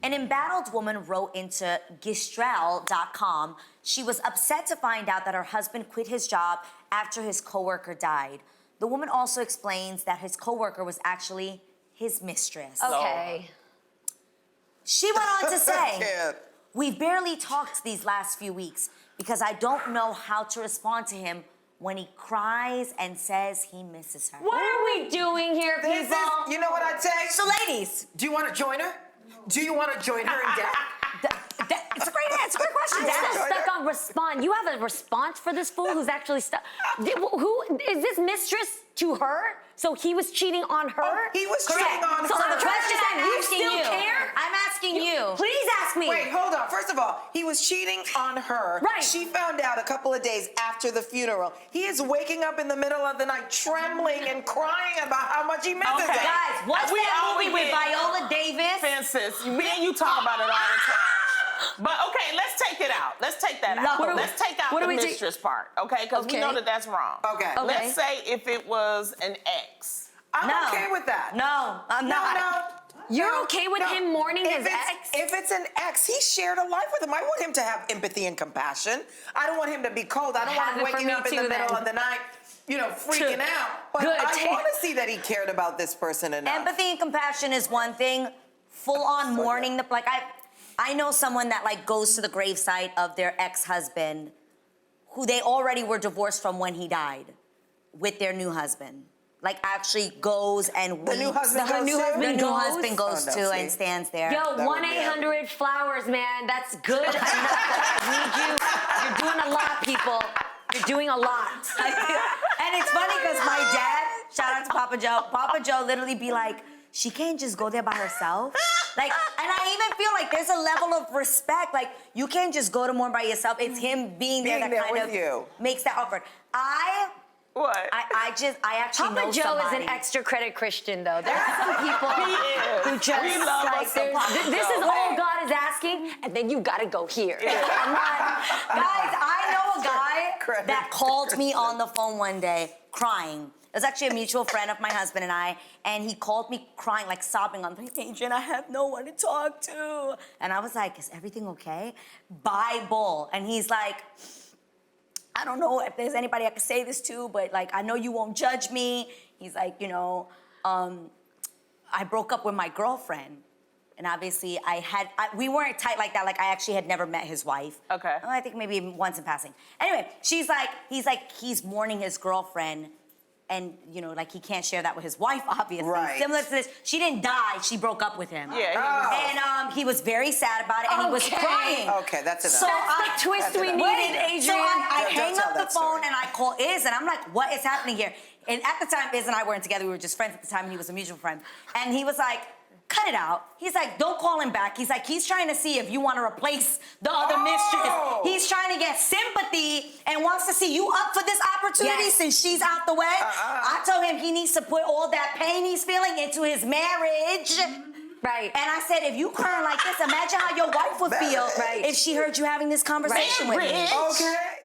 An embattled woman wrote into Gistrel.com. She was upset to find out that her husband quit his job after his coworker died. The woman also explains that his coworker was actually his mistress. Okay. She went on to say, "We've barely talked these last few weeks because I don't know how to respond to him when he cries and says he misses her." What are we doing here, people? You know what I'd say? So ladies, do you want to join her? Do you want to join her in death? It's a great question. I'm still stuck on respond. You have a response for this fool who's actually stuck. Who is this mistress to her? So he was cheating on her? Oh, he was cheating on her. So the question I'm you asking still you. care? I'm asking you. Please ask me. Wait, hold on. First of all, he was cheating on her. Right. She found out a couple of days after the funeral. He is waking up in the middle of the night trembling and crying about how much he misses her. Guys, what's that movie with Viola Davis? Fences. Me and you talk about it all the time. But okay, let's take it out. Let's take that out. Let's take out the mistress part, okay? Because we know that that's wrong. Okay. Let's say if it was an ex. I'm okay with that. No, I'm not. No. You're okay with him mourning his ex? If it's an ex, he shared a life with him. I want him to have empathy and compassion. I don't want him to be cold. I don't want him waking up in the middle of the night, freaking out. But I want to see that he cared about this person enough. Empathy and compassion is one thing. Full-on mourning, I know someone that goes to the gravesite of their ex-husband, who they already were divorced from when he died, with their new husband. Actually goes and weeps. The new husband goes to and stands there. Yo, 1-800-Flowers, man. That's good enough. I need you. You're doing a lot, people. You're doing a lot. And it's funny because my dad, shout out to Papa Joe literally be like, she can't just go there by herself. And I even feel like there's a level of respect. You can't just go to mourn by yourself. It's him being there that kind of makes that awkward. I actually know Papa Joe somebody. is an extra credit Christian, though. There are some people who just We love us some Papa this Joe. is all God is asking, and then you gotta go here. Guys, I know a guy that called me on the phone one day crying. It was actually a mutual friend of my husband and I, and he called me crying, sobbing on the Adrian, I have no one to talk to. And I was like, is everything okay? Bible. And he's like, I don't know if there's anybody I could say this to, but I know you won't judge me. He's like, I broke up with my girlfriend. And obviously we weren't tight like that. I actually had never met his wife. Okay. I think maybe once in passing. Anyway, he's mourning his girlfriend. And, he can't share that with his wife, obviously. Right. Similar to this, she didn't die, she broke up with him. Yeah. And he was very sad about it, and he was crying. Okay, that's enough. So That's the twist we needed, Adrian. So I hang up the phone story. and I call Iz, and I'm like, what is happening here? And at the time, Iz and I weren't together, we were just friends at the time, and he was a mutual friend. And he was like, cut it out. He's like, don't call him back. He's like, he's trying to see if you want to replace the other mistress. He's trying to get sympathy and wants to see you up for this opportunity since she's out the way. I told him he needs to put all that pain he's feeling into his marriage. Right. And I said, if you crying like this, imagine how your wife would feel if she heard you having this conversation with me. Okay.